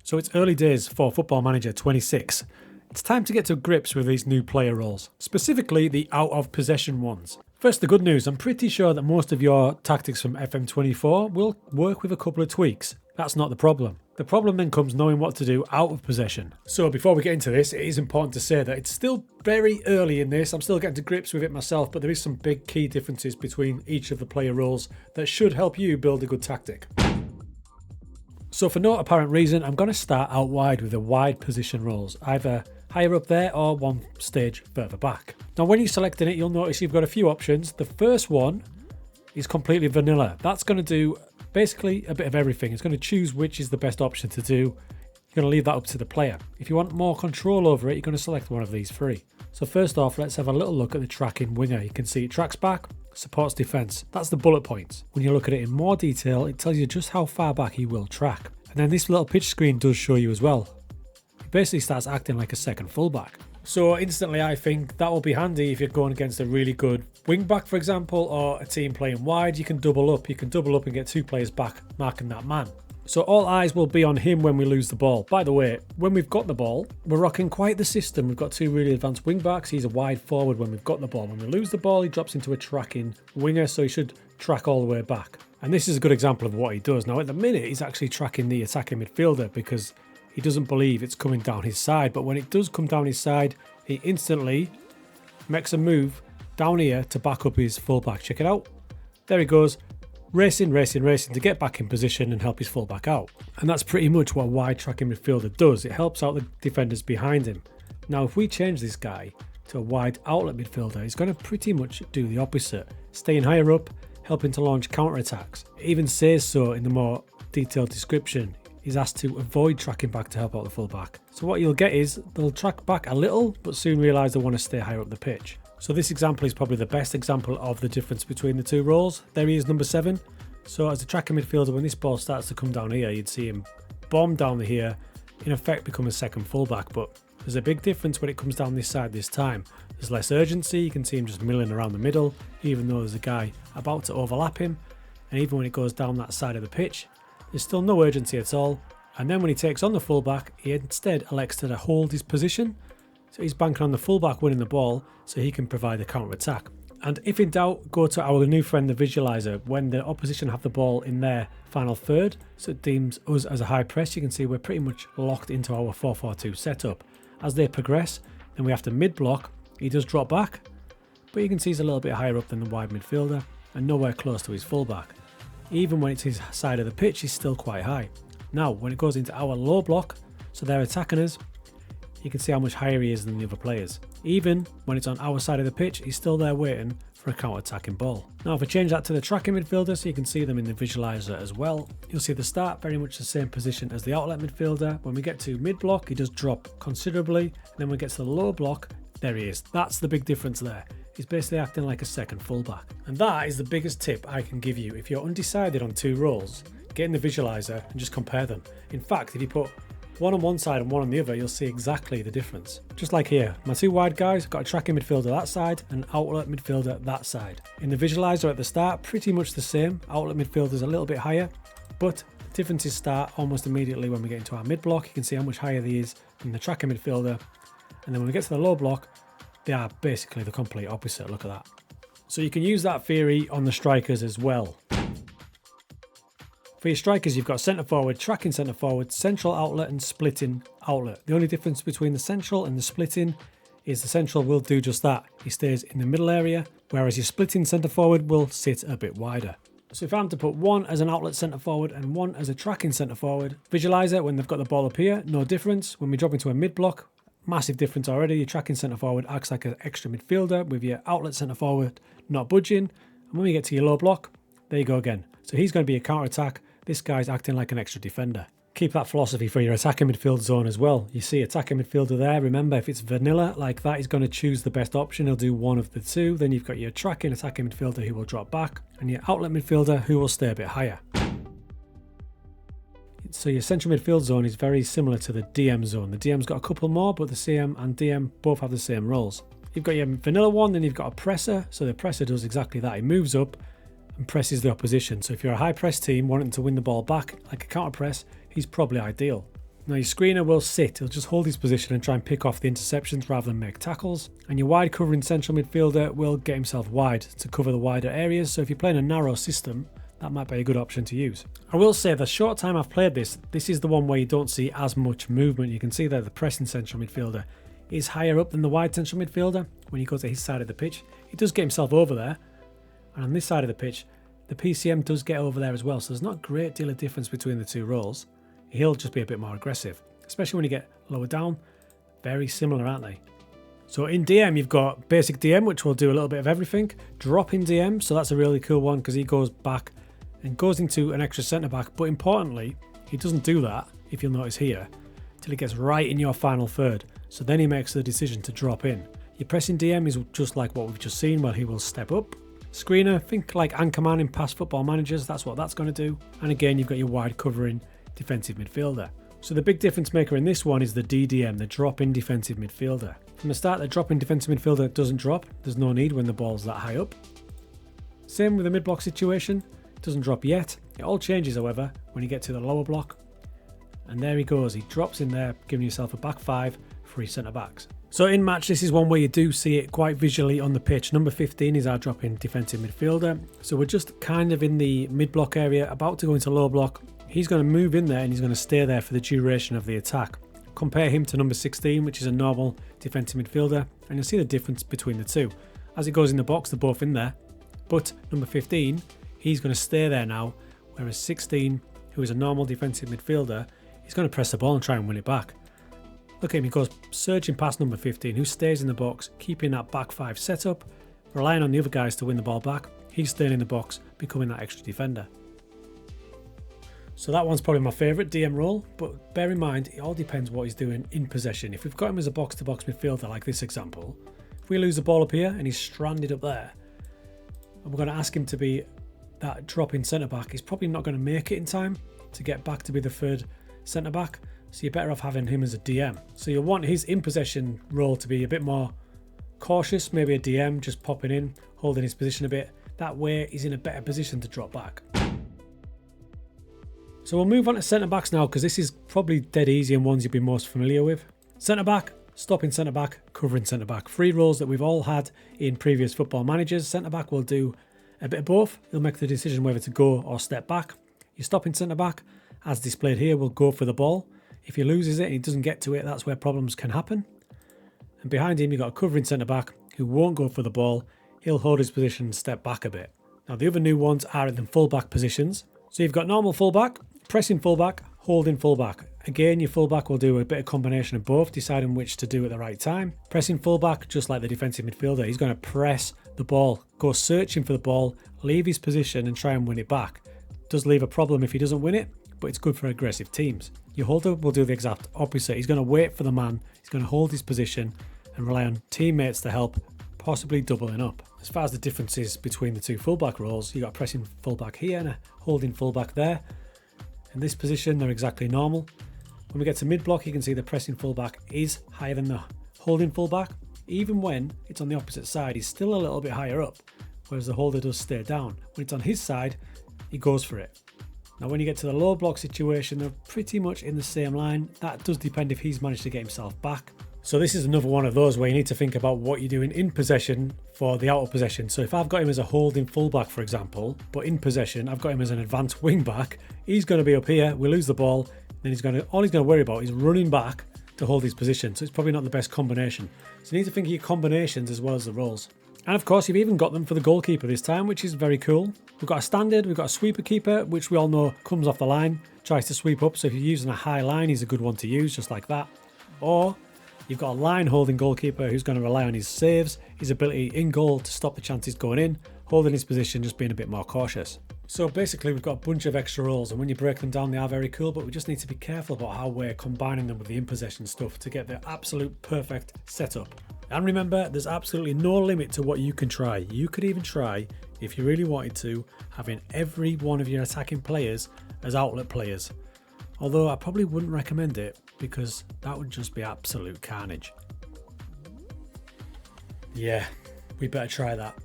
So it's early days for Football Manager 26. It's time to get to grips with these new player roles, specifically the out of possession ones. First, the good news. I'm pretty sure that most of your tactics from FM24 will work with a couple of tweaks. That's not the problem. The problem then comes knowing what to do out of possession. So before we get into this, it is important to say that it's still very early in this. I'm still getting to grips with it myself, but there is some big key differences between each of the player roles that should help you build a good tactic. So for no apparent reason, I'm going to start out wide with the wide position roles, either higher up there or one stage further back. Now when you're selecting it, you'll notice you've got a few options. The first one is completely vanilla. That's going to do basically a bit of everything. It's going to choose which is the best option to do. You're going to leave that up to the player. If you want more control over it, you're going to select one of these three. So first off, let's have a little look at the tracking winger. You can see it tracks back, supports defence. That's the bullet points. When you look at it in more detail, it tells you just how far back he will track. And then this little pitch screen does show you as well. It basically starts acting like a second fullback. So instantly I think that will be handy if you're going against a really good wing back, for example, or a team playing wide. You can double up. You can double up and get two players back marking that man. So all eyes will be on him when we lose the ball. By the way, when we've got the ball, we're rocking quite the system. We've got two really advanced wing backs. He's a wide forward when we've got the ball. When we lose the ball, he drops into a tracking winger, so he should track all the way back. And this is a good example of what he does. Now at the minute, he's actually tracking the attacking midfielder because he doesn't believe it's coming down his side. But when it does come down his side, he instantly makes a move down here to back up his fullback. Check it out. There he goes. Racing to get back in position and help his fullback out. And that's pretty much what a wide tracking midfielder does. It helps out the defenders behind him. Now if we change this guy to a wide outlet midfielder, he's going to pretty much do the opposite. Staying higher up, helping to launch counter-attacks. It even says so in the more detailed description. He's asked to avoid tracking back to help out the fullback. So what you'll get is they'll track back a little but soon realise they want to stay higher up the pitch. So this example is probably the best example of the difference between the two roles. There he is, number 7. So as a tracking midfielder, when this ball starts to come down here, you'd see him bomb down here, in effect become a second fullback. But there's a big difference when it comes down this side this time. There's less urgency. You can see him just milling around the middle, even though there's a guy about to overlap him. And even when it goes down that side of the pitch, there's still no urgency at all. And then when he takes on the fullback, he instead elects to hold his position. So he's banking on the fullback winning the ball so he can provide the counter-attack. And if in doubt, go to our new friend, the visualizer. When the opposition have the ball in their final third, so it deems us as a high press, you can see we're pretty much locked into our 4-4-2 setup. As they progress, then we have to mid-block. He does drop back, but you can see he's a little bit higher up than the wide midfielder and nowhere close to his fullback. Even when it's his side of the pitch, he's still quite high. Now, when it goes into our low block, so they're attacking us, you can see how much higher he is than the other players. Even when it's on our side of the pitch, he's still there waiting for a counter-attacking ball. Now if I change that to the tracking midfielder, so you can see them in the visualizer as well, you'll see the start very much the same position as the outlet midfielder. When we get to mid-block, he does drop considerably. And then when we get to the low block, there he is. That's the big difference there. He's basically acting like a second fullback. And that is the biggest tip I can give you. If you're undecided on two roles, get in the visualizer and just compare them. In fact, if you put one on one side and one on the other, you'll see exactly the difference. Just like here, my two wide guys got a tracking midfielder that side and outlet midfielder that side. In the visualizer at the start, pretty much the same. Outlet midfielder is a little bit higher, but the differences start almost immediately when we get into our mid block. You can see how much higher he is than the tracking midfielder. And then when we get to the low block, they are basically the complete opposite. Look at that. So you can use that theory on the strikers as well. For your strikers, you've got centre forward, tracking centre forward, central outlet and splitting outlet. The only difference between the central and the splitting is the central will do just that. He stays in the middle area, whereas your splitting centre forward will sit a bit wider. So if I'm to put one as an outlet centre forward and one as a tracking centre forward, visualizer when they've got the ball up here, no difference. When we drop into a mid block, massive difference already. Your tracking centre forward acts like an extra midfielder with your outlet centre forward not budging. And when we get to your low block, there you go again. So he's going to be a counter attack. This guy's acting like an extra defender. Keep that philosophy for your attacking midfield zone as well. You see attacking midfielder there. Remember, if it's vanilla like that, he's going to choose the best option. He'll do one of the two. Then you've got your tracking attacking midfielder who will drop back and your outlet midfielder who will stay a bit higher. So your central midfield zone is very similar to the DM zone. The DM's got a couple more, but the CM and DM both have the same roles. You've got your vanilla one, then you've got a presser. So the presser does exactly that. He moves up and presses the opposition. So if you're a high press team wanting to win the ball back like a counter press, he's probably ideal. Now your screener will sit, he'll just hold his position and try and pick off the interceptions rather than make tackles. And your wide covering central midfielder will get himself wide to cover the wider areas, so if you're playing a narrow system, that might be a good option to use. I will say the short time I've played this is the one where you don't see as much movement. You can see there the pressing central midfielder is higher up than the wide central midfielder. When you go to his side of the pitch, he does get himself over there. And on this side of the pitch, the PCM does get over there as well, so there's not a great deal of difference between the two roles. He'll just be a bit more aggressive, especially when you get lower down. Very similar, aren't they? So in DM, you've got basic DM, which will do a little bit of everything. Drop in DM, so that's a really cool one because he goes back and goes into an extra centre-back. But importantly, he doesn't do that, if you'll notice here, till he gets right in your final third. So then he makes the decision to drop in. Your pressing DM is just like what we've just seen, where he will step up. Screener, think like Anchorman in past Football Managers, that's what that's going to do. And again, you've got your wide covering defensive midfielder. So the big difference maker in this one is the DDM, the drop-in defensive midfielder. From the start, the drop-in defensive midfielder doesn't drop. There's no need when the ball's that high up. Same with the mid-block situation. It doesn't drop yet. It all changes, however, when you get to the lower block. And there he goes. He drops in there, giving yourself a back five for his centre-backs. So in match, this is one where you do see it quite visually on the pitch. Number 15 is our drop-in defensive midfielder. So we're just kind of in the mid-block area, about to go into low block. He's going to move in there and he's going to stay there for the duration of the attack. Compare him to number 16, which is a normal defensive midfielder, and you'll see the difference between the two. As it goes in the box, they're both in there. But number 15, he's going to stay there now, whereas 16, who is a normal defensive midfielder, he's going to press the ball and try and win it back. Look at him, he goes surging past number 15, who stays in the box, keeping that back five setup, relying on the other guys to win the ball back. He's staying in the box, becoming that extra defender. So that one's probably my favourite DM role, but bear in mind, it all depends what he's doing in possession. If we've got him as a box-to-box midfielder, like this example, if we lose the ball up here and he's stranded up there, and we're going to ask him to be that drop-in centre-back, he's probably not going to make it in time to get back to be the third centre-back, so you're better off having him as a DM. So you'll want his in-possession role to be a bit more cautious, maybe a DM, just popping in, holding his position a bit. That way he's in a better position to drop back. So we'll move on to centre-backs now, because this is probably dead easy and ones you'll be most familiar with. Centre-back, stopping centre-back, covering centre-back. Three roles that we've all had in previous Football Managers. Centre-back will do a bit of both. He'll make the decision whether to go or step back. Your stopping centre-back, as displayed here, will go for the ball. If he loses it and he doesn't get to it, that's where problems can happen. And behind him, you've got a covering centre-back who won't go for the ball. He'll hold his position and step back a bit. Now, the other new ones are in the full-back positions. So you've got normal full-back, pressing fullback, holding fullback. Again, your fullback will do a bit of combination of both, deciding which to do at the right time. Pressing fullback, just like the defensive midfielder, he's going to press the ball, go searching for the ball, leave his position and try and win it back. Does leave a problem if he doesn't win it, but it's good for aggressive teams. Your holder will do the exact opposite. He's going to wait for the man, he's going to hold his position and rely on teammates to help, possibly doubling up. As far as the differences between the two fullback roles, you've got a pressing fullback here and a holding fullback there. In this position, they're exactly normal. When we get to mid-block, you can see the pressing fullback is higher than the holding fullback. Even when it's on the opposite side, he's still a little bit higher up, whereas the holder does stay down. When it's on his side, he goes for it. Now, when you get to the low block situation, they're pretty much in the same line. That does depend if he's managed to get himself back. So this is another one of those where you need to think about what you're doing in possession for the out of possession. So if I've got him as a holding fullback, for example, but in possession, I've got him as an advanced wing back, he's going to be up here, we lose the ball, then all he's going to worry about is running back to hold his position. So it's probably not the best combination. So you need to think of your combinations as well as the roles. And of course, you've even got them for the goalkeeper this time, which is very cool. We've got a standard, we've got a sweeper keeper, which we all know comes off the line, tries to sweep up. So if you're using a high line, he's a good one to use, just like that. Or you've got a line holding goalkeeper who's going to rely on his saves, his ability in goal to stop the chances going in, holding his position, just being a bit more cautious. So basically we've got a bunch of extra roles, and when you break them down they are very cool, but we just need to be careful about how we're combining them with the in-possession stuff to get the absolute perfect setup. And remember, there's absolutely no limit to what you can try. You could even try, if you really wanted to, having every one of your attacking players as outlet players. Although I probably wouldn't recommend it, because that would just be absolute carnage. Yeah, we better try that.